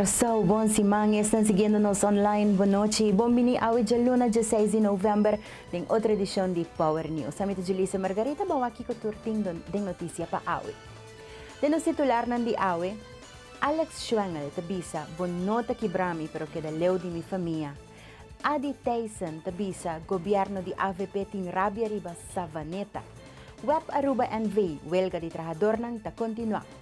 So, bom simang, están siguiéndonos online. Buenas noches. Bombini awit de luna 16 de novembro, en otra edición de Power News. Samita Julissa Margarita, bawaki ko turting de noticia pa awit. De nos titular ng di awe, Alex Schwengel tabisa, bonota kibrami pero queda leu di mi familia. Adi Tyson tabisa, gobyerno di AVP ting rabia riba Savaneta. Web Aruba NV, huelga di trabajador nang ta continua.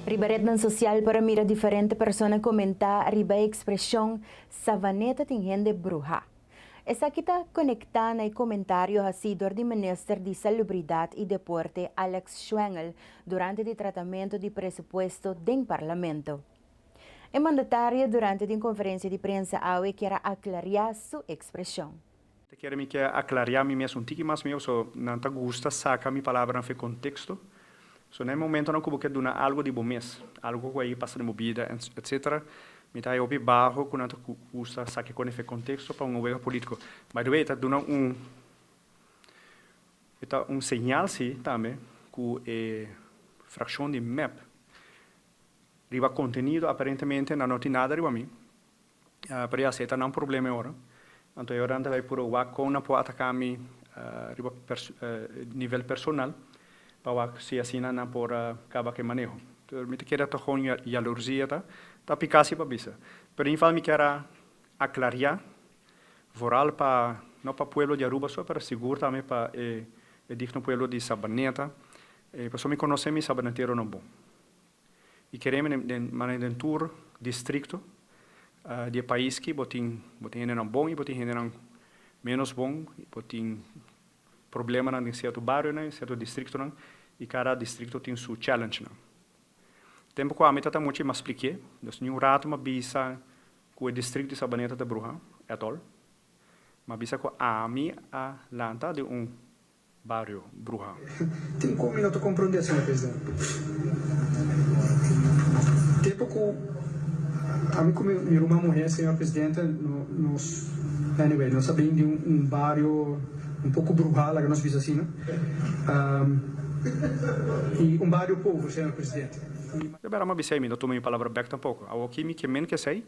Ribaret ng social para mira diferente persona comenta riba expresión Savaneta tingende bruja. Esa kita conecta na comentário hasidor di Minister de Salubridad e Deporte Alex Schwengel durante o tratamento de presupuesto do Parlamento. O mandatário durante a conferência de prensa AUE quer aclarar sua expressão. Quero me aclarar me mesmo um tique mais meu, so não tá gusta saca mi palavra no contexto. So nel momento não como que dona algo de bom mês, algo que aí passa de movida, etc. Me tá aí baixo quando não gusta saca com esse contexto para governo político. By the way, tá dona sinal sim também que fração de map riba conteúdo aparentemente não tem nada riba mim. Para isso tá não problema agora. Então eu ando vai por o com na pode atacar me riba nível personal. Para se assim não por acaba que manejo. Então me quer to com e alergia tá picasi para bisa. Pero infal me quer aclarar voral para não para pueblo de Aruba só para seguro também para digno pueblo de Sabaneta. Pessoa me conhece me Sabanetero não bom. E queremos manejar tour distrito de país que botin não bom e botin não menos bom, botin problema em certo bairro, em certo distrito, e cada distrito tem seu challenge. Tempo que a meta está muito mais expliquei, dus nenhum rato uma bisa que o distrito de Sabaneta de Bruja, é tol, uma bisa que a lanta de bairro Bruja. Tem como minuto compreender, senhor presidente? Tempo que a mim como minha irmã morrer, senhor presidente, anyway, nós sabemos de bairro pouco brutal, que nós vimos assim, né? E bairro povo, senhor presidente. Eu era uma bisei, não tomei a palavra back tampouco. A que me quemen que sei,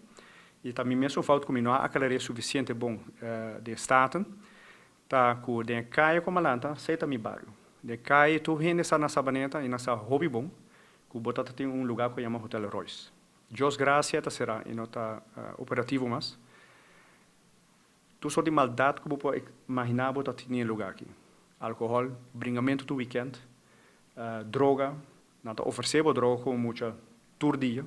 e também mesmo falta que não há aclarar suficiente bom de estado, tá com de caia como lanta, sei também bairro. De caia tu rende na Sabaneta e nessa hobby bom, que o botata tem lugar que chama Hotel Royce. Jos graças será e não tá operativo mas tu só de maldade que você pode imaginar que tinha lugar aqui. Alcohol, bringamento do weekend, droga, não está oferecendo droga com muita turdia.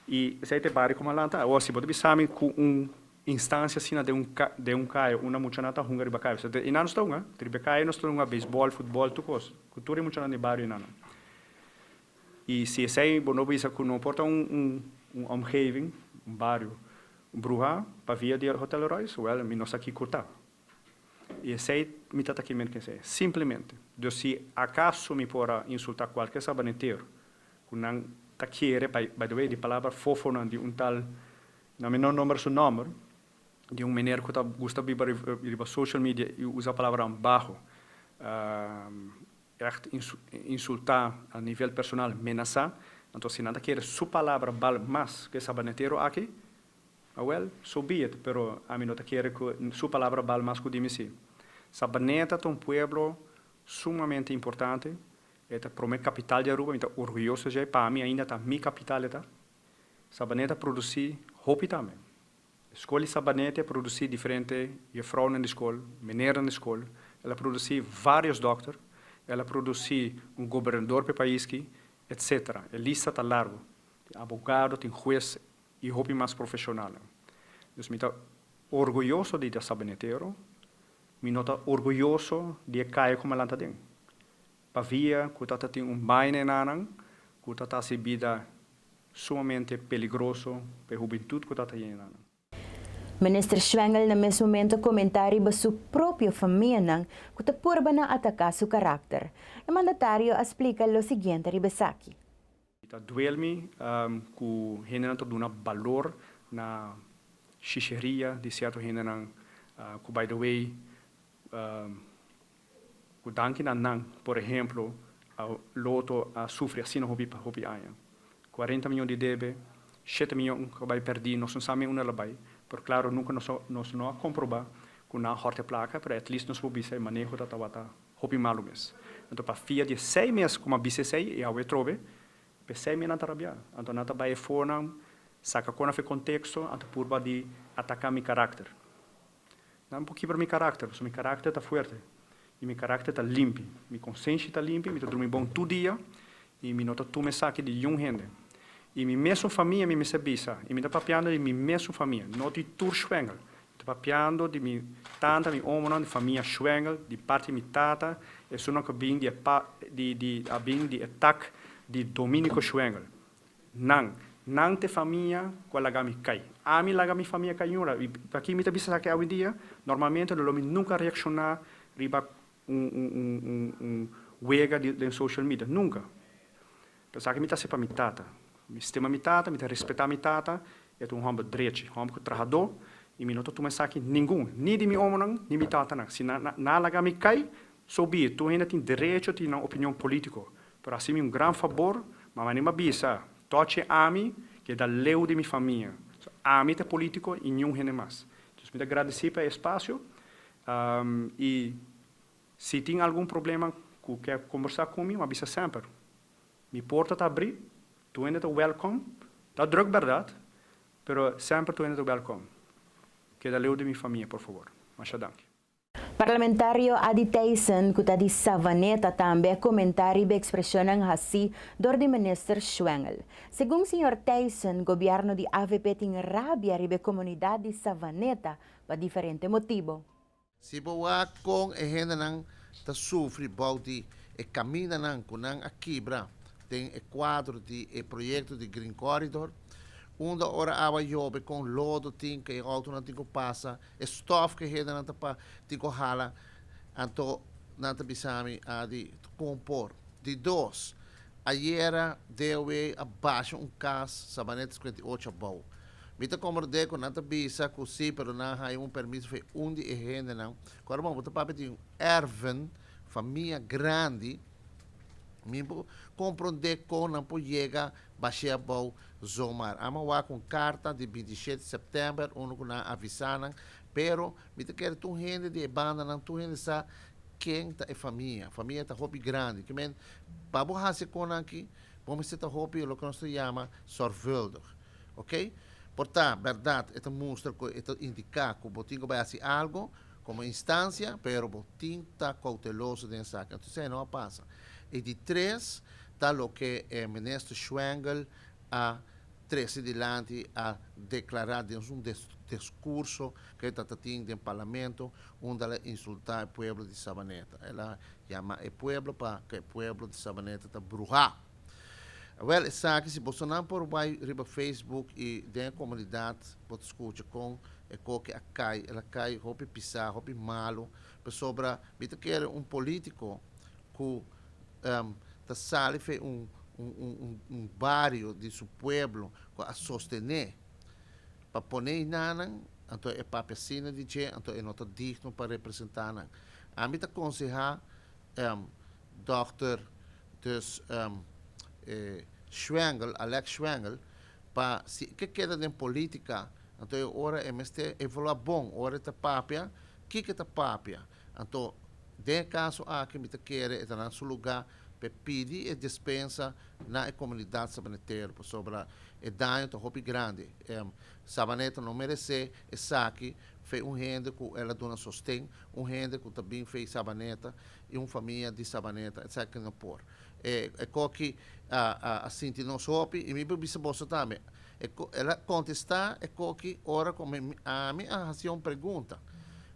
E se te pare como lá, ou se você sabe com instância assim de caio, uma muita nata hungar de caio. E não está uma, tribe caio, nós estamos beisebol, futebol, tudo coisa. Cultura é muito na de bairro não. E se sei, não bisa que não importa omgeving, bairro Bruja, para via de Hotel Royce, me nós aqui cortar. E sei, me tá aqui mesmo que sei. Simplesmente, se acaso me pora insultar qualquer sabaneteiro, que não tá querer, by the way, de palavra fofona de tal, não me não número seu nome, de menino que tá gosta de ir social media e usa a palavra baixo, echt insultar a nível personal, ameaçar, então se nada quer sua palavra vale mais que sabaneteiro aqui, so be it, pero a mim não quero que sua palavra vale mais que o de mim. Sabaneta é pueblo sumamente importante, é a primeira capital de Aruba, estou orgulhoso já, para mim ainda está minha capital. Sabaneta produz roupa também. Escola Sabaneta produz diferente, e vrouw na escola, meneer na escola, ela produz vários doutores, ela produz governador para o país, etc. A lista está larga, tem advogado, tem juiz, e roupa mais profissional. Dus me está orgulhoso de Sabanetero, me está orgulhoso de cair como ela tem. Pavia, que está tem baile nanang, que está se vida sumamente perigoso para a juventude que está tem nanang. Minister Schwengel na mesmo momento komentary ba su propio família nang kutapurba na ataka su karakter. O mandatário explica lo siguiente ribesaki. Ita duelmi ku hena to duna valor na xixeria de certo hena nang ku by the way ku danki na nang por exemplo loto sofre assim no hobi aya 40 milhões de debe 7 milhões que vai perder nós não sabemos uma labai por claro nunca nós não comprovar com na horte placa pero at least nós hobi sai manejo da tabata hobi malumes então para fia de 6 meses como a BC6 e a trobe per 6 meses na tarabia então nata vai forna saca com a contexto então purba de atacar meu caráter não um pouquinho para meu caráter so meu caráter tá forte e meu caráter tá limpo minha consciência tá limpa me dormi bom todo dia e me nota tu me saque de um rende e minha mesma família me sabisa e me tá papiando de minha mesma família não de tur Schwengel tá papiando de minha tanta minha homem de família Schwengel de parte minha tata e sono que bem de ataque de Domenico Schwengel não te família qual lagami cai a mim lagami família caiura e aqui me tá bisa que hoje dia normalmente não me nunca reaccionar riba wega de social media nunca então sabe me tá se para minha tata me sistema minha tata me tá respeitar minha tata é um homem direito homem que trabalhador e me não tô aqui nenhum nem de meu homem nem minha tata não se na lagami cai soube tu ainda tem direito de uma opinião política por assim um grande favor mas nem me bisa toche ami que da leu de minha família ami é político e nenhum rende mais então me agradecer pelo espaço e se tem algum problema que quer conversar comigo me avisa sempre minha porta está aberta tu ainda está welcome está druk verdade pero sempre tu ainda está welcome que da leu de minha família por favor mas danke. Parlamentario Adi Tyson kuta di Savaneta tambe komentari be ekspresyon ng hasi dor di Minister Schwengel. Según Sr. Tyson, gobyerno di AVP ting rabia ribe komunidad di Savaneta pa diferente motivo. Si bawa kong ehena nang tasufri bauti e camina nang kunang akibra tem e quadro di e proyecto di Green Corridor Unda ora awa jobe com lodo tinka e auto não tinko passa e stof que reda não tapa tinko hala anto nanta bisami a de compor de dois ayer deu abaixo caso sabanete 58 bau mita comorde com nanta bisa com si pero na hai permisso foi de e renda não agora vamos botar para tem erven família grande Mimpo compreender com não pode chegar baixar bom zomar. Ama com carta de 27 de setembro, uno com avisaram, pero me quer tu rende de banda não tu rende sa quem tá é família tá hobby grande, que men para borrar se com aqui, vamos ser tá hobby o que nós chama sorvuldig, ok? Portanto, verdade, esta mostra que esta indica que o botinho vai fazer algo como instância, pero o botinho tá cauteloso dessa saca, então não passa. E de três, está o que o ministro Schwengel a 13 delante a declarar de um discurso que está tendo no parlamento, onde ela insulta o povo de Sabaneta. Ela chama o povo para que o povo de Sabaneta está brujar. Well, sabe se você não por vai riba Facebook e da comunidade pode escutar com o que ela cai, roupa pisar, roupa malo, sobre, me quer político que da sala fez bairro de seu pueblo a sostener para poner nanan então é para piscina de je então é nota digno para representar a mim tá aconselhar Dr. dus Schwengel Alex Schwengel para se que queda de política então é hora MST evoluir bom hora tá papia que tá papia então de caso aqui me quer é na seu lugar para pedir e dispensa na comunidade sabaneteira sobre o dano do hobby grande Sabaneta não merece e saque fez rende que ela dona sostém rende que também fez Sabaneta e família de Sabaneta etc que não por é que assim de nós hobby e me bisa bolsa também ela contestar é que ora como a minha uma pergunta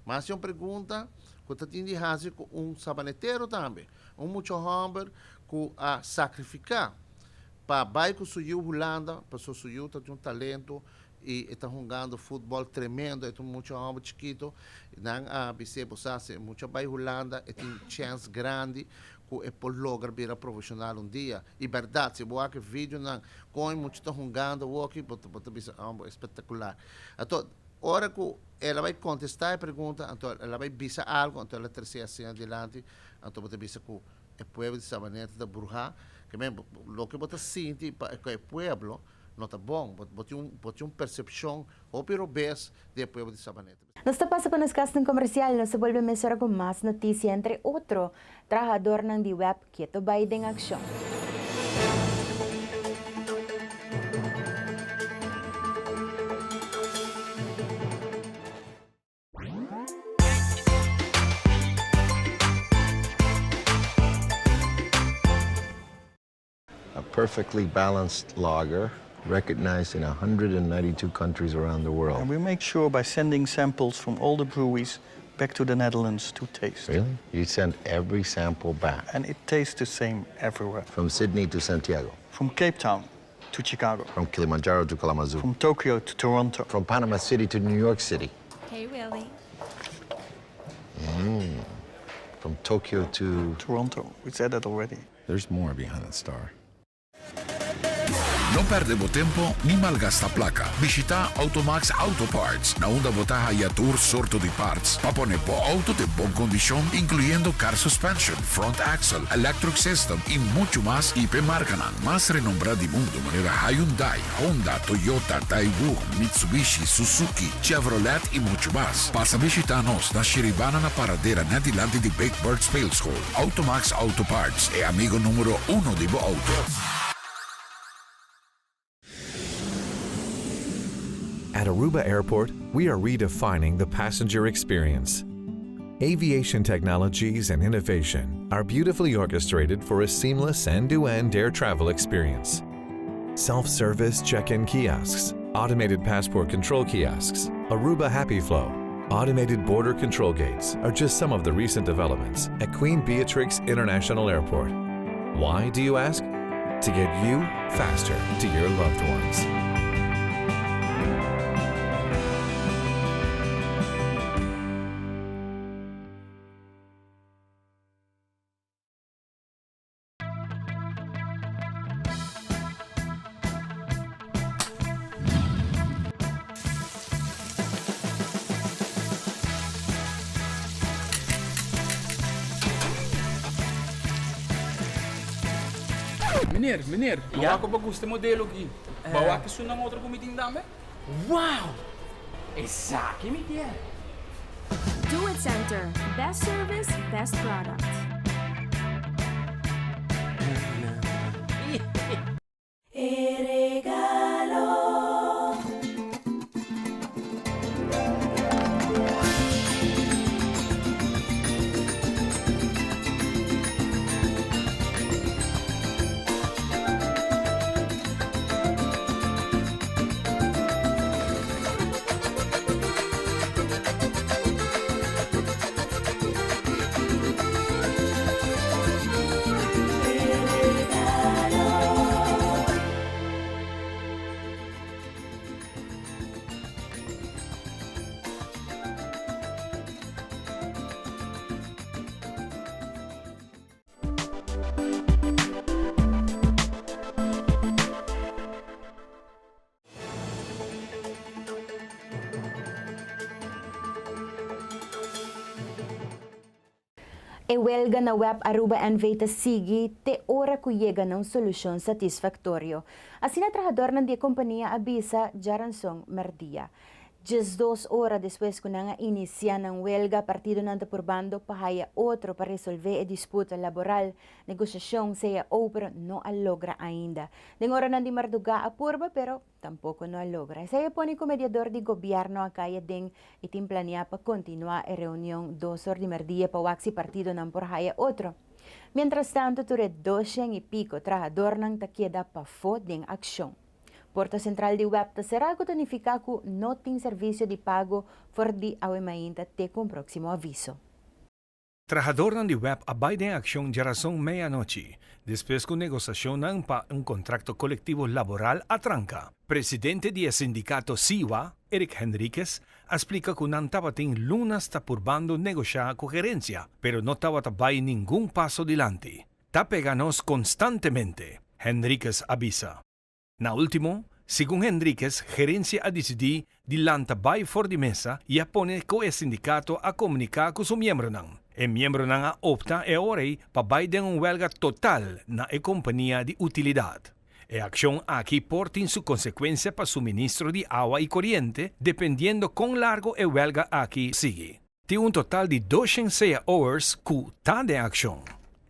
mas uma pergunta que tem de fazer com sabaneteiro também muito homem que a sacrificar para bairro suyo Holanda para suyo tem talento y están jugando fútbol tremendo, estos muchos hombres chiquitos, dan a hace mucha bailanda, tienen chance grande que por lograr vir profissional dia. E verdade, se boa que vídeo não, com muitos estão jogando, o que bota espetacular. Então, hora que ela vai contestar a pergunta, então ela vai dizer algo, então ela terceira assim adiante, então bota dizer que o povo de Sabaneta da Burja, que mesmo, o que bota sente que o povo não está bom, bota percepção, ou pelo bes do povo de Sabaneta. Nos tapasa pa nos casting comercial, nos vuelve mesora con más noticia, entre otro, trabajador ng DWEP, Quieto Biden Aksyon. A perfectly balanced lager, recognized in 192 countries around the world. And we make sure by sending samples from all the breweries back to the Netherlands to taste. Really? You send every sample back? And it tastes the same everywhere. From Sydney to Santiago? From Cape Town to Chicago. From Kilimanjaro to Kalamazoo? From Tokyo to Toronto. From Panama City to New York City? Hey, Willie. From Tokyo to... Toronto. We said that already. There's more behind that star. No perde tempo ni malgasta plaka. Visita Automax Auto Parts, na onda botaha y tour sorto de parts. Papone po auto de bon condición, incluyendo car suspension, front axle, electric system y mucho más. IP Marcanan, más renombrada del mundo, manera Hyundai, Honda, Toyota, Daewoo, Mitsubishi, Suzuki, Chevrolet y mucho más. Pasa a visitarnos na Shiribana na paradera na dilante de Big Bird Space School. Automax Auto Parts, e amigo número 1 de bo auto. At Aruba Airport, we are redefining the passenger experience. Aviation technologies and innovation are beautifully orchestrated for a seamless end-to-end air travel experience. Self-service check-in kiosks, automated passport control kiosks, Aruba Happy Flow, automated border control gates are just some of the recent developments at Queen Beatrix International Airport. Why, do you ask? To get you faster to your loved ones. Meneer, bawa ko ba gusto modelo gi? Bawa ki sunang outro kumiting dami? Wow! Esa, kimitia. Do It Center. Best service, best product. E huelga na web Aruba NV Sigi te ora ku llega ng solusyon satisfactorio. Así na trabajador ng di compañía abisa Jaransong Merdia. 12 horas después que nga inicia ng huelga, partido ng depurbando pahaya otro para resolver a disputa laboral. Negosasyon seya pero no alogra ainda. Deng ora ng di marduga apurba pero tampoco no alogra. Seya po ni mediador di gobierno akaya deng itim plania pa continua a reunión 2 horas de Merdia pa waksi partido ng pahaya otro. Mientras tanto, ture 200 y pico trabajador ng takieda pa fo deng aksyon. Porto Central de Web será tonificado no tem serviço de pago for di awe mainta te com próximo aviso. Trabajador ng web abay de aksyon jarasong medianoche, después con negociación ng pa un contrato colectivo laboral atranca. Presidente del sindicato SIWA, Eric Henriquez, explica que non tabating lunas ta purbando negociar con gerencia, pero no tabatabay ningún paso dilante. Tapeganos constantemente, Henriquez avisa. Na último, según Henriquez, gerencia a decidir dilantabay for di mesa y apone ko el sindicato a comunicar con su miembro nang. El miembro nang opta e orei pabay de un huelga total na e compañía de utilidad. E acción aquí portin su consecuencia para suministro de agua y corriente, dependiendo con largo el huelga aquí sigue. De un total de 206 horas ku ta de acción.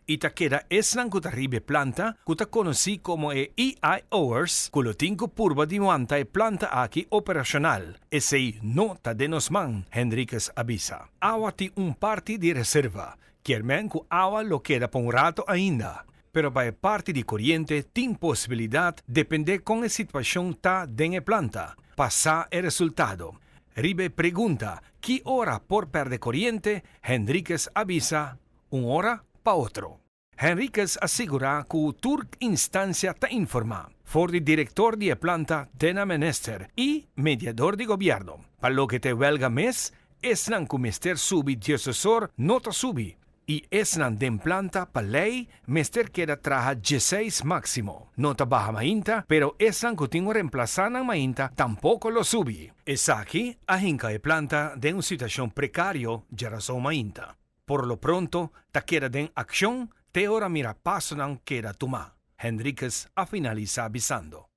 Ita queda eslan kuta ribe planta, kuta conocí como EI hours, kulo tinko purba di muanta e planta aquí operacional. Ese no ta de nosman, Henriquez avisa. Agua ti un parti di reserva, quiermen ku agua lo queda por un rato ainda. Pero para parte de corriente, tin posibilidad depende con la situación ta den planta. Pasa el resultado. Ribe pregunta, ¿qué hora por perder corriente? Henriquez avisa, un hora pa otro. Henriquez asegura que Turk instancia ta informa, for el director de planta Dena Menester y mediador de gobierno. Para lo que te huelga mes, esnan que mester subi de asesor no ta subi. Y esnan den planta pa ley, mester queda traja 16 máximo. No ta baja mainta, pero esnan que tengo reemplazar na mainta tampoco lo subi. Es aquí, ahinca e planta de una situación precario, ya razón mainta. Por lo pronto, ta queda den acción, te ora mira paso nan queda tuma. Henriquez a finaliza avisando.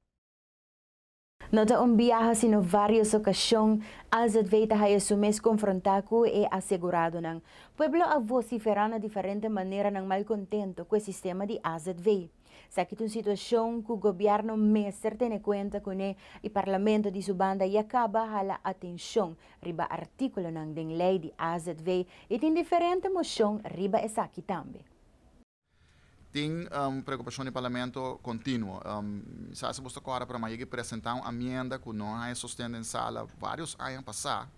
Nota un viaje sino varias ocasiones, as adveita hay sumes confrontado e asegurado ng pueblo a vociferar na diferente manera ng malcontento com o sistema de AZV. Sa kitong sitwasyon ku gobyerno mester tene kwenta con e parlamento di subanda y acaba hala atensyon riba artikulo ng ding lei di AZV itin diferente mosyong riba esaki tambe. Tem preocupação no parlamento contínuo. Se você agora para mais apresentar uma emenda que não é sustento em sala vários anos passar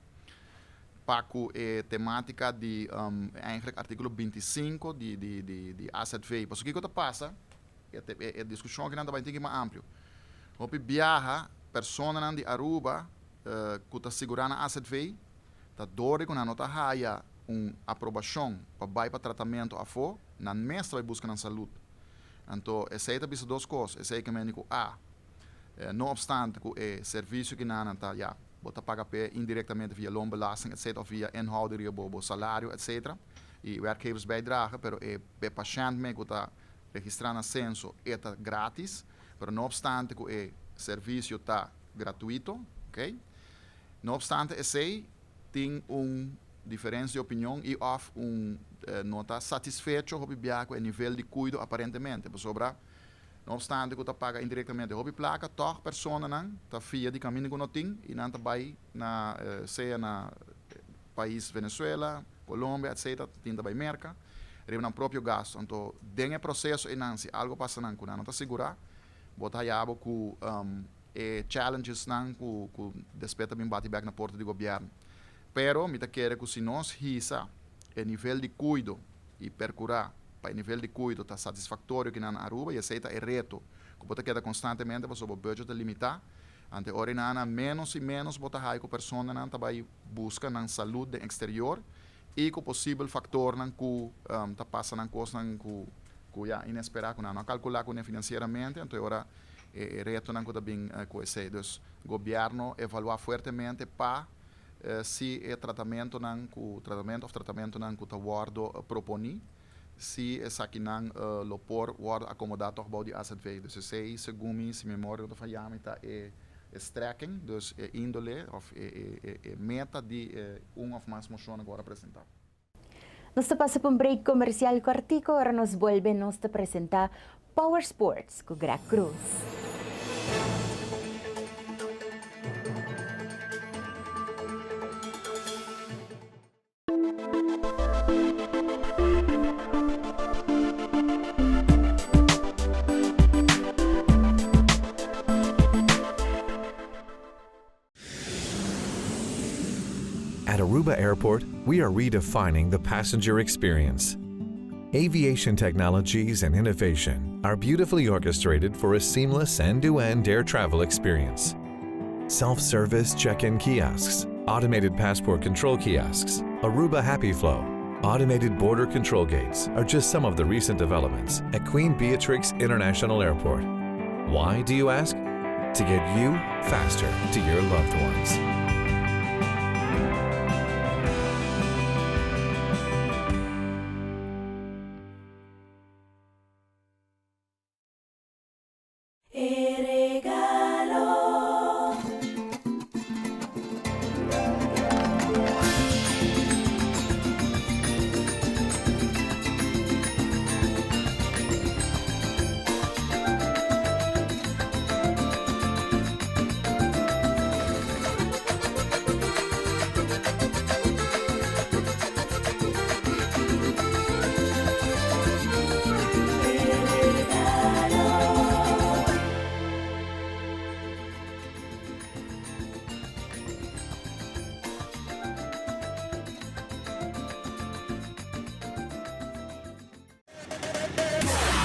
para a temática de artigo 25 de AZV. Porque o que passa é a discussão que não vai ter mais amplo. O que viaja pessoas de Aruba que está segurando a AZV, está dore com a nota raia uma aprovação para para tratamento a fora, na mestra vai buscar na saúde. Então, essa é a duas coisas. Essa é que médico não obstante que o serviço que não está, bota paga indiretamente via loonbelasting, etc., ou via inhouderia, bobo salário, etc. E werkgevers bijdragen, pero o paciente que está registrando censo é grátis, pero não obstante que o serviço está gratuito, ok? Não obstante, esse tem diferença de opinião e não está satisfeito com o nível de cuidado aparentemente. Por sobra, não obstante que você paga indiretamente a placa, toda pessoa está fia de caminho que não tem e não está seja na país Venezuela, Colômbia, etc., tem também merca, no próprio gasto. Então, dentro do processo, se algo passa não está segura, botar aí com challenges que despeita bem bate back na porta do governo. Pero, me quer que se nós risa o nível de cuidado e percurar para o nível de cuidado está satisfatório que na Aruba e aceita é reto. Que pode quedar constantemente para sobre o budget limitar. Ante hora na menos e menos bota aí com pessoa não também busca na saúde exterior e com possível fator não que tá passa na coisa não que já inesperado não calcular com financeiramente. Ante hora é reto não que também com esse dos governo evaluar fortemente para se o tratamento não que o guardo propõe, se essa aqui não lo por guardo acomodado ao bode AZV. Dus se segundo se memória do falhame tá strekking, dus índole of meta de ou mais moção agora apresentar. Nós passa por break comercial cortico, agora nos volvemos a apresentar Power Sports com Greg Cruz. At Aruba Airport, we are redefining the passenger experience. Aviation technologies and innovation are beautifully orchestrated for a seamless end-to-end air travel experience. Self-service check-in kiosks, automated passport control kiosks, Aruba Happy Flow, automated border control gates are just some of the recent developments at Queen Beatrix International Airport. Why, do you ask? To get you faster to your loved ones.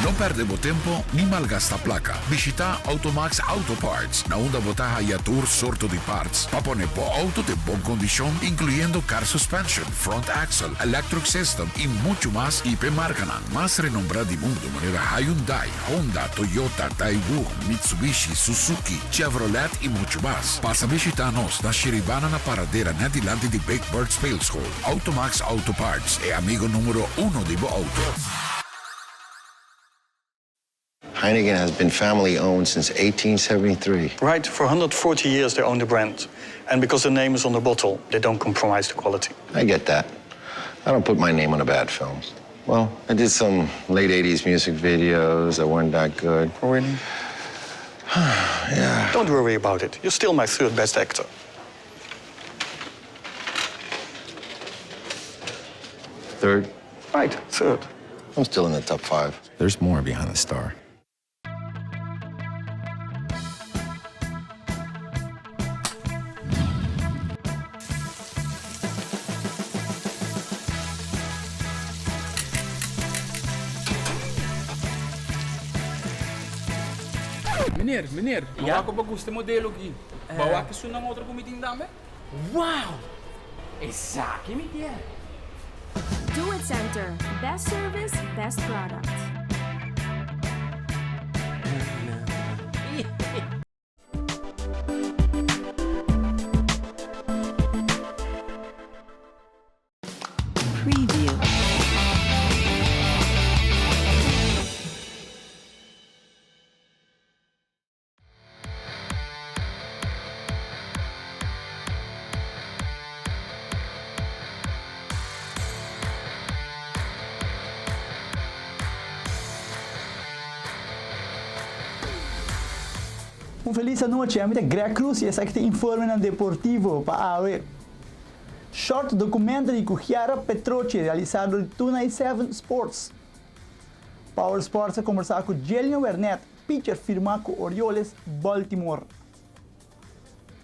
No perdemos tempo ni malgasta plaka. Visita Automax Auto Parts, na onda botaha y tour sorto de parts. Pa poner po auto de bon condición, incluyendo car suspension, front axle, electric system y mucho más. IP Marcanan, más renombrada del mundo, manera Hyundai, Honda, Toyota, Daewoo, Mitsubishi, Suzuki, Chevrolet y mucho más. Pasa visitarnos na Shiribana na paradera na dilante de Big Bird Spale School. Automax Auto Parts, e amigo número 1 de bo auto. Heineken has been family-owned since 1873. Right, for 140 years they own the brand. And because the name is on the bottle, they don't compromise the quality. I get that. I don't put my name on a bad film. Well, I did some late 80s music videos that weren't that good. Oh, really? Yeah. Don't worry about it. You're still my third best actor. Third? Right, third. I'm still in the top 5. There's more behind the star. Meneer, bawa ko ba gusto modelo aqui? Bawa que isso não outra comiting dame? Wow! Essa aqui me tiene. Do It Center. Best service, best product. Preview. Feliz noite, eu me Greg Cruz e esse aqui te informe no Deportivo para AOE. Short documentary com Chiara Petroci, realizado de Tuna 7 Sports. Power Sports a conversar com Jelion Wernet, pitcher firmado com Orioles, Baltimore.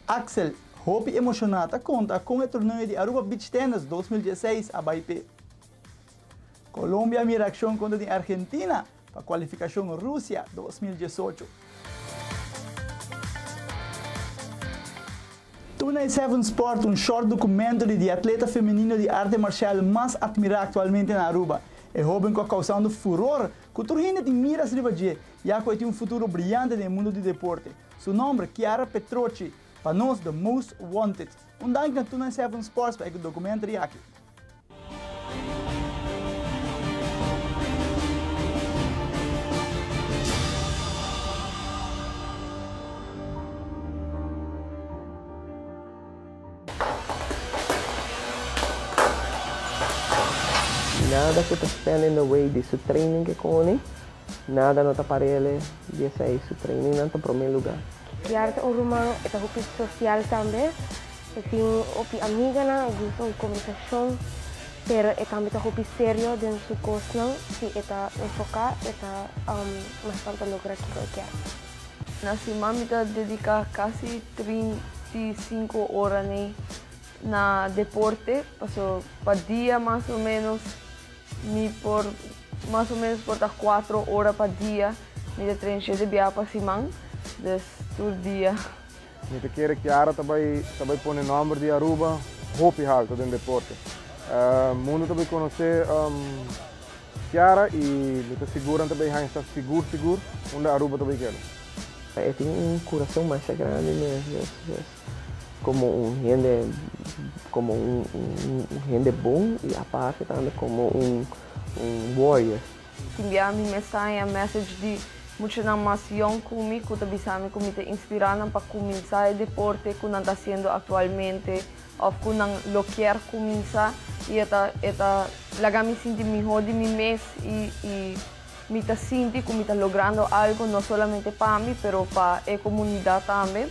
Axel, Hopi emocionada, conta com o torneio de Aruba Beach Tennis 2016 a BIP. Colômbia mira ação contra a Argentina para a qualificação Rússia 2018. Tuna 7 Sport, um short documentary de atleta feminino de arte marcial mais admirada atualmente na Aruba. É jovem que causando furor, que turgina de miras ribadie, já que tem um futuro brilhante no mundo do deporte. Seu nome é Chiara Petroci, para nós, The Most Wanted. Dank na Tuna 7 Sports para o documentary aqui. Nada que te stand in the way de su training que cone, nada no te parele de esse su training no te primeiro lugar. De arte urumano é um grupo social também, tem opi amiga na gusto de conversação, pero é também um grupo sério dentro do curso não, se é enfocar, mais tanto lograr que eu quero. Nasi mami dedica quase 35 horas na deporte, paso para dia mais ou menos, mais ou menos por 4 horas para dia, me de treino de viajar para Simão, dus todo dia. Niet keer Chiara também põe o nome de Aruba, hopi alto em deporte. Mundo também conhecer Chiara e me segura também está seguro, onde Aruba também quer. Tem coração mais grande mesmo, como gente bom e a parte também como warrior. Enviar minha mensagem, a message de muita informação comigo, que bisa me comite inspirar para começar o deporte que não está sendo atualmente, ou que não lo quer começar e eta laga me sentir melhor de mim mesmo e me está sentindo que me está logrando algo não somente para mim, mas para a comunidade também.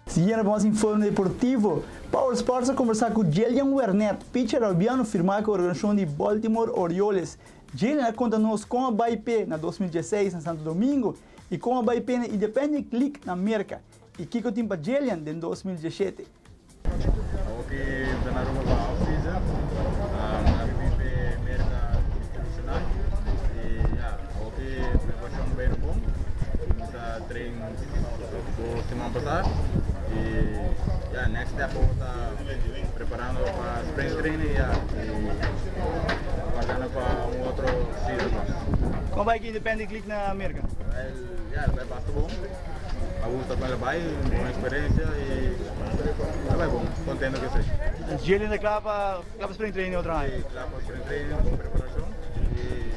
Siguindo mais informe deportivo, Power Sports a conversar com Jelian Wernet, pitcher albiano firmado com a organização de Baltimore Orioles. Jelian conta-nos como vai pé na 2016 em Santo Domingo e como vai pé na Independent League na América. E que tem para Jelian em 2017. Ok, na Roma para off-season, a América Internacional e ok, preparação bem bom, está treino do semana passada. E next step está preparando para spring training e guardando para outro season. Como vai que Independent League na América? Vai bastante bom. A luta também vai, boa experiência e vai bom, contente que seja. Jelian da clava spring training outra vez. Clava spring training, boa preparação e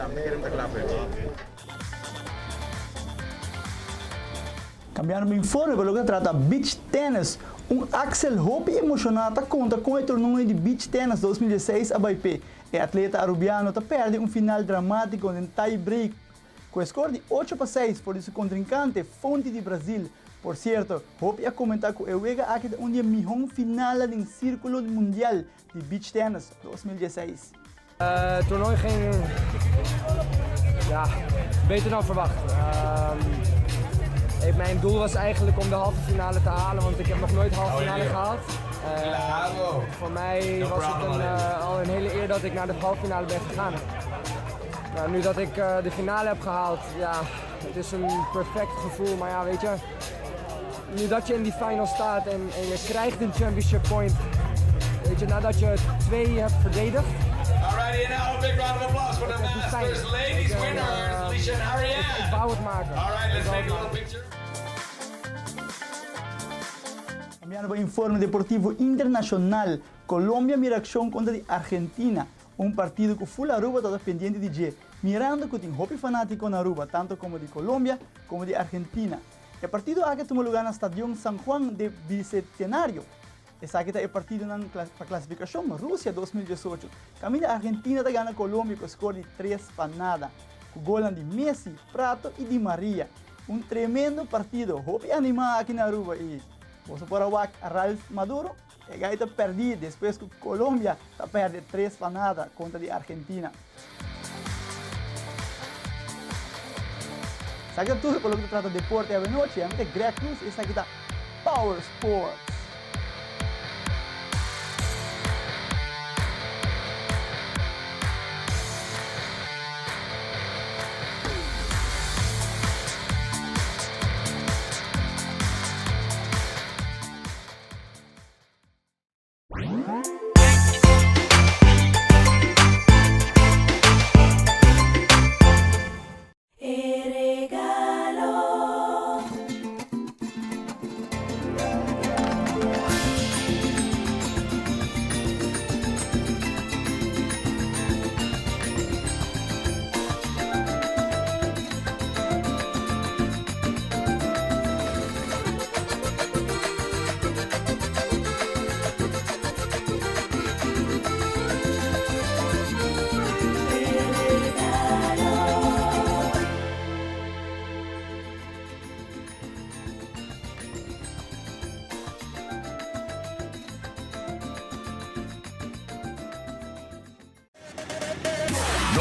me queremos da clava. Cambiando meu informe para o que trata beach tennis, Axel Hopi emocionado conta com o torneio de beach tennis 2016 a Baipé. O atleta arubiano perde final dramático em tie break com score de 8-6 por seu contrincante Fonte de Brasil. Por certo, Hopi a comentar que o Vega aqui um dia melhor final do Círculo Mundial de Beach Tennis 2016. Het toernooi ging beter dan verwacht. Mijn doel was eigenlijk om de halve finale te halen, want ik heb nog nooit halve finale gehaald. Voor mij was het al een hele eer dat ik naar de halve finale ben gegaan. Nou, nu dat ik de finale heb gehaald, het is een perfect gevoel. Maar weet je, nu dat je in die final staat en je krijgt een championship point, weet je, nadat je 2 hebt verdedigd. Alrighty, and now a big round of applause for the Masters ladies winners, Alicia and Ariane. Ik wou het maken. Alright, let's take a little picture. Cambiando para o informe deportivo internacional, Colômbia mira acção contra a Argentina, partido que full Aruba está pendiente de G, mirando que tem hopi fanático na Aruba, tanto como de Colômbia como de Argentina. O partido aqui tomou lugar no Estadio San Juan de Bicentenario. Esse aqui é o partido para a classificação Rússia 2018. Camila Argentina está ganhando a Colômbia com score de 3-0, com gol de Messi, Prato e Di Maria. Tremendo partido, hopi animado aqui na Aruba e você pode ver a Ralf Maduro, e aí está perdido, depois que a Colômbia está perdendo 3-0 contra a Argentina. Sabe tudo pelo que trata de deporte a noite, é Greg Cruz, esse aqui está Power Sports.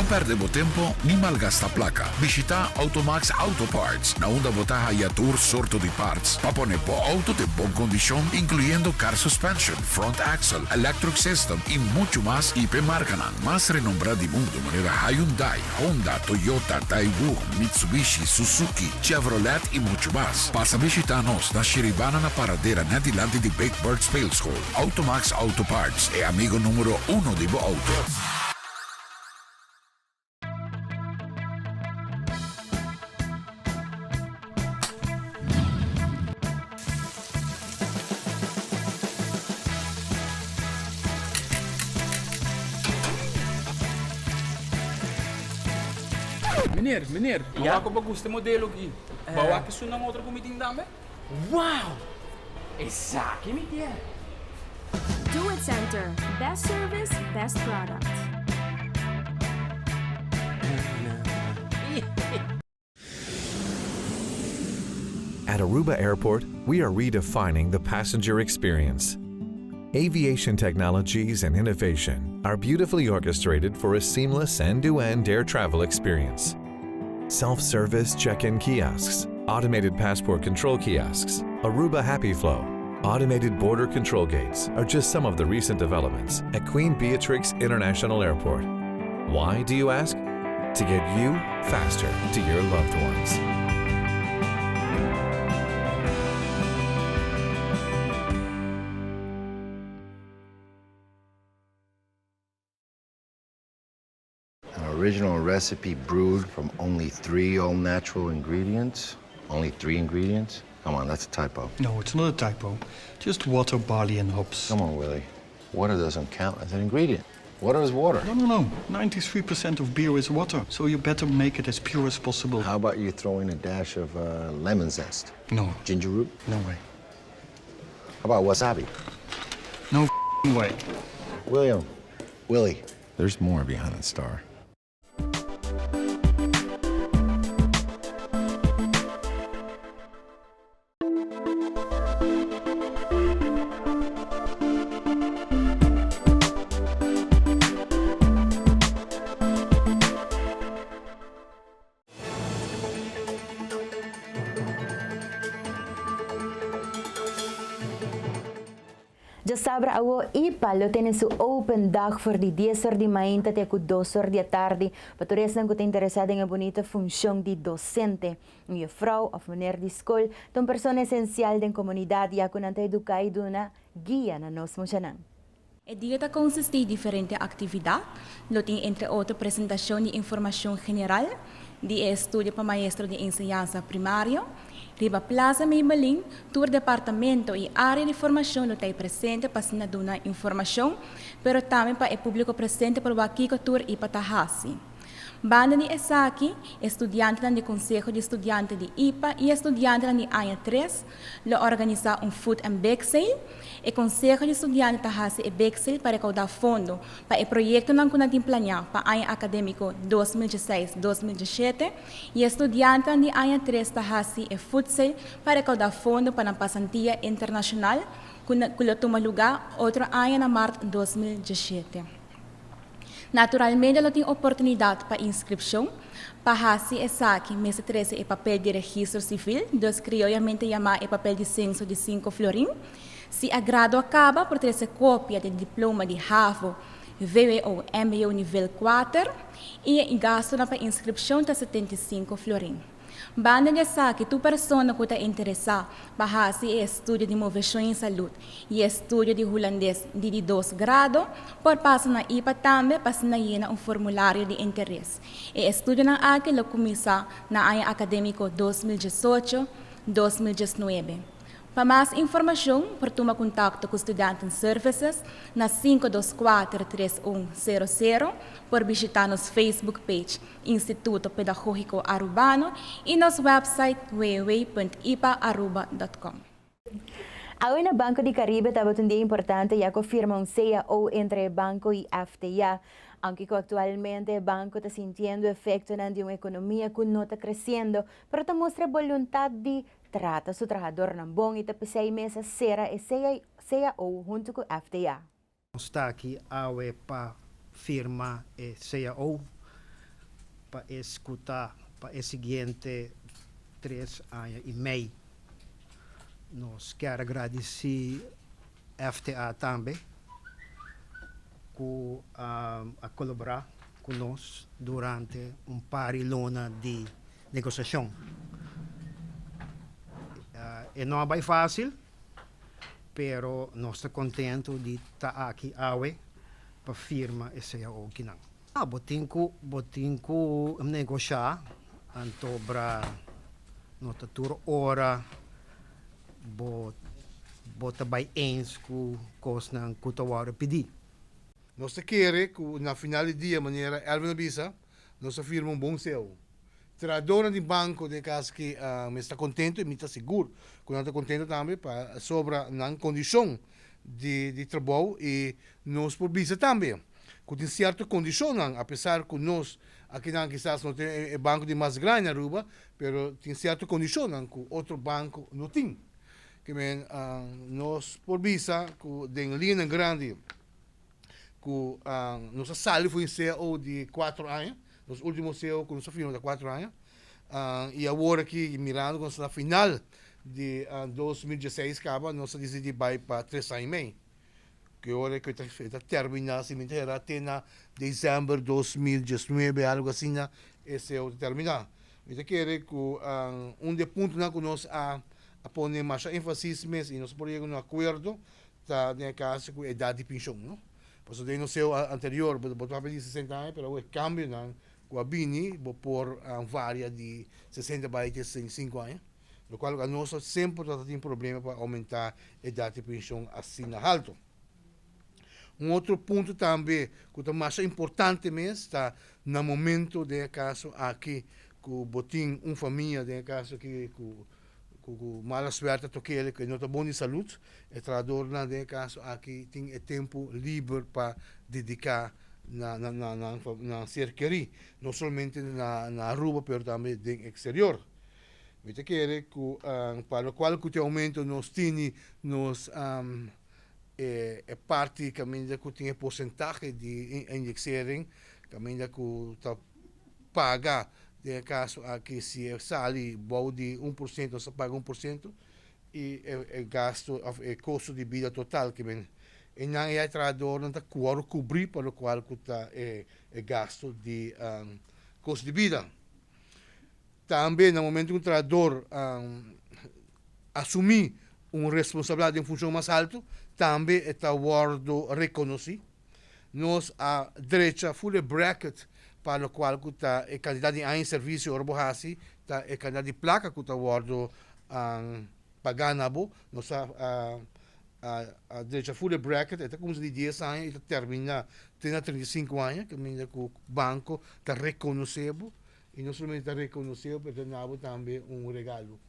Não perdemos tempo nem malgasta placa. Visita Automax Auto Parts, na onda botaha e tour sorto de parts. Para poner po auto de boa condição, incluyendo car suspension, front axle, electric system e muito mais. IP marca mais renombrada do mundo, maneira Hyundai, Honda, Toyota, Daewoo, Mitsubishi, Suzuki, Chevrolet e muito mais. Passa a visitar-nos na Shiribana na paradeira na dilante de Big Bird Spales Hall. Automax Auto Parts é amigo número 1 de bo auto. Meneer, bawa ko ba gusto modelo aqui? Bawa que isso não outra comiting dame? Wow! Essa aqui me tiene. Do It Center. Best service, best product. At Aruba Airport, we are redefining the passenger experience. Aviation technologies and innovation are beautifully orchestrated for a seamless end-to-end air travel experience. Self-service check-in kiosks, automated passport control kiosks, Aruba Happy Flow, automated border control gates are just some of the recent developments at Queen Beatrix International Airport. Why, do you ask? To get you faster to your loved ones. Original recipe brewed from only 3 all-natural ingredients? Only 3 ingredients? Come on, that's a typo. No, it's not a typo. Just water, barley, and hops. Come on, Willie. Water doesn't count as an ingredient. Water is water. No. 93% of beer is water, so you better make it as pure as possible. How about you throw in a dash of lemon zest? No. Ginger root? No way. How about wasabi? No way. Willie. There's more behind the star. Já sabra awo ipalo tenen su open dag voor die 10 de manhã até ku 2 de tarde. Para todos que estão interessados em a bonita função de docente, uma vrouw of meneer de school, uma pessoa essencial da comunidade e que educar e dona guia na nossa mochanan. O dia consiste em diferentes atividades, tem entre outras apresentação de informação geral, de estudo para maestro de enseñanza primária, riba Plaza Maybelline, tour departamento e área de formação lo tem presente para se dar informação, pero também para o público presente para o Akiko Tour e para Tahasi. Banda de Esaki, estudante do Conselho de Estudiantes de IPA e estudante de ANHA 3, lo organiza food and bag sale. O Conselho de Estudiantes de Tahasi e bag sale para recaudar fundo para o projeto que nós planeado para o ano acadêmico 2016-2017 e estudante de ANHA 3 Tahasi e food sale para recaudar fundo para a passantia internacional que toma lugar outro ano na março de 2017. Naturalmente, ela tem oportunidade para inscrição. Para Esaki, mês 13 é papel de registro civil, dos criolhamente chamado é papel de censo de 5 florim. Se a grado acaba, por ter cópia de diploma de HAVO, VWO ou MBA nível 4 e gasto para inscrição de 75 florim. Banda de Esaki, tu pessoa que está interessada para estudo de inovação em saúde e estudo de holandês de 2 graus, por passar na IPA também para se llenar formulário de interesse. E estudo na AKE lo começa na ano acadêmico 2018-2019. Para mais informação, por tomar contato com Student Services na 524-3100, por visitar nosso Facebook page Instituto Pedagógico Arubano e nosso website www.ipaaruba.com. Hoy na Banco de Caribe estava um dia importante já que firma CAO entre banco e FTA, aunque actualmente o banco está sentindo efecto de uma economia que não está crescendo, pero está mostra vontade de trata su trabajador ng bom e tapos 6 meses será e CAO junto com FTA. Está aqui a para firma CAO para escutar para o seguinte 3 anos e meio. Nós quero agradecer FTA também por a colaborar conosco durante par de lona de negociação. Não é bem fácil, pero nós estamos contentes de estar aqui hoje para firma esse aqui não. Botinco negociar, então para nota toda hora, bota bem eens com coisa não que eu pedir. Nós queremos que na final do dia, maneira Elvin Bisa, nós firma bom céu. Tradora de banco de casa que me está contente e me está seguro. Quando está contente também para sobra na condição de trabalho e nós por Bisa também. Que tem certa condição, apesar que nós aqui não quizás não tem banco de mais grande na Aruba, pero tem certa condição que outro banco não tem. Que nós por Bisa que tem linha grande que nossa sala foi CEO de 4 anos, os últimos CEO que nós firmamos de 4 anos, e agora aqui mirando com a final de 2016 acaba, nós decidimos ir para 3 anos e meio, que agora que está terminando, se me terá até na dezembro de 2019, algo assim, esse é o terminar. Eu quero que dos pontos que nós a pôr mais ênfase e nós podemos um acordo, está no caso com a idade de pensão, não? Por isso, no seu anterior, botou para 60 anos, mas o câmbio com a Bini, por várias de 60 para 65 anos, no qual nós sempre temos problema para aumentar a idade de pensão assim na alto. Outro ponto também, que é mais importante mesmo, está no momento de caso aqui, que botem uma família, de caso que com mala suerte toquele que não está bom de saúde, o trabalhador de caso aqui tem tempo livre para dedicar na cerqueria, não somente na Aruba, mas também no exterior. Eu quero que para o qual que o aumento nós temos parte que tem porcentagem de indexering, que está paga de caso aqui se sale de 1%, você paga 1% e o gasto, o custo de vida total que vem. E não é trabalhador não está cobrir para o qual está o gasto de custo de vida. Também no momento que o trabalhador assumir uma responsabilidade em função mais alta, também está reconhecido. Nós a direita full bracket para o qual está a quantidade de serviço orbohasi, está a quantidade de placa que está pagando, nós a direita full bracket, está como de 10 anos, e termina, tem 35 anos, que o banco está reconhecido, e não somente está reconhecido, mas também regalo.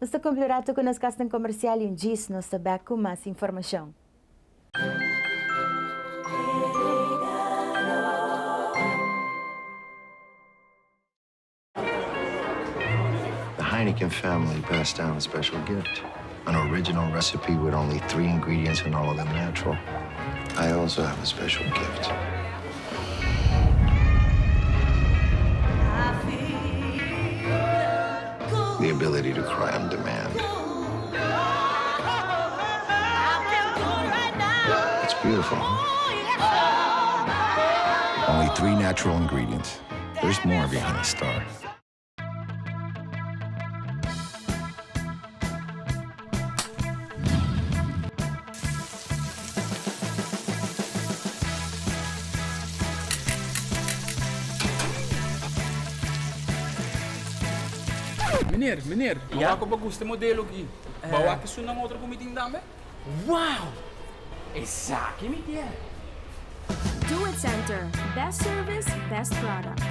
Nós estamos completo com as casas comercial e diz nós também com mais informação. The Heineken family passed down a special gift, an original recipe with only 3 ingredients and all of them natural. I also have a special gift. The ability to cry on demand. It's beautiful. Only 3 natural ingredients. There's more behind a star. Meneer, ako ba gusto modelo aqui? Bawa que isso não outra comida também? Wow! Exactly, me dear. Do It Center. Best service, best product.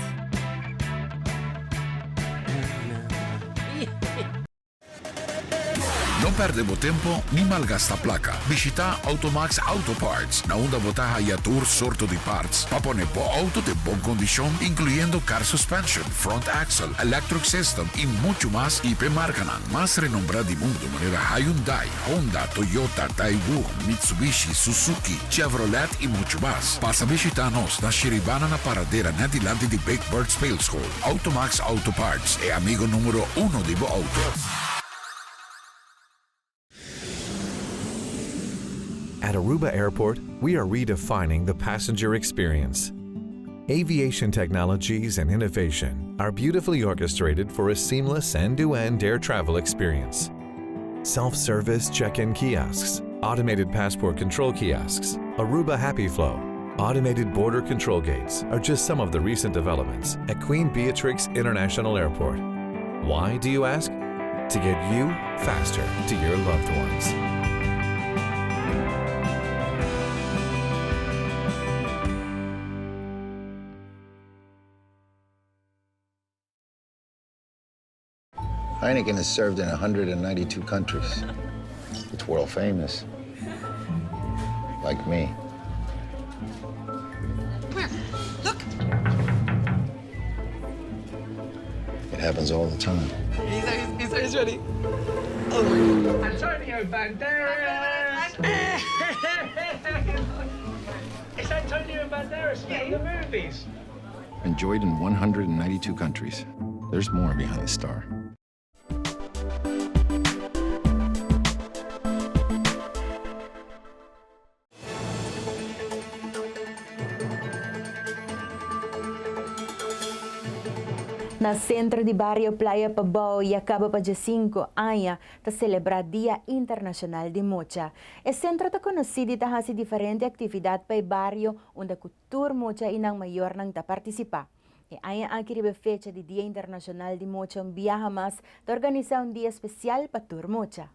No No perdebo tempo ni malgasta plaka. Visita Automax Auto Parts, na onda botaha y tour sorto de parts. Papone po auto de bon condición, incluyendo car suspension, front axle, electric system y mucho más. Y marca ng mas renombrada di mundo manera Hyundai, Honda, Toyota, Daewoo, Mitsubishi, Suzuki, Chevrolet y mucho más. Pasa visitanos na Shiribana na paradera na dilante di Big Bird Spales Hall. Automax Auto Parts e amigo numero 1 di Bo Auto. At Aruba Airport, we are redefining the passenger experience. Aviation technologies and innovation are beautifully orchestrated for a seamless end-to-end air travel experience. Self-service check-in kiosks, automated passport control kiosks, Aruba Happy Flow, automated border control gates are just some of the recent developments at Queen Beatrix International Airport. Why, do you ask? To get you faster to your loved ones. Heineken is served in 192 countries. It's world famous. Like me. Where? Look! It happens all the time. He's ready. Oh my God. Antonio Banderas! It's Antonio Banderas from the movies. Enjoyed in 192 countries. There's more behind the star. Na centro de Barrio Playa Pabao e acaba pa dia 5 anya ta celebrar Dia Internacional de Mocha. E centro ta conhecido ta hasi diferente atividade pa barrio onde cultura mocha inang mayor nang ta participa. E anya ang kiribe fecha de Dia Internacional de Mocha um biyaha mas ta organizar dia especial pa tour mocha.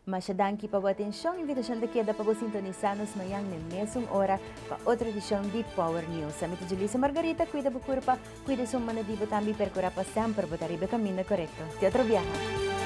Masyadanki pa po atensyong invitasyon da queda pa po sintonizanos mayang ng mesong ora pa otra edisyong di Power News. Sa mito Julissa Margarita, cuida po pa, cuida song manadibo tambi percura pa sempre botaribe kami na korekto. Teatro Biyaha.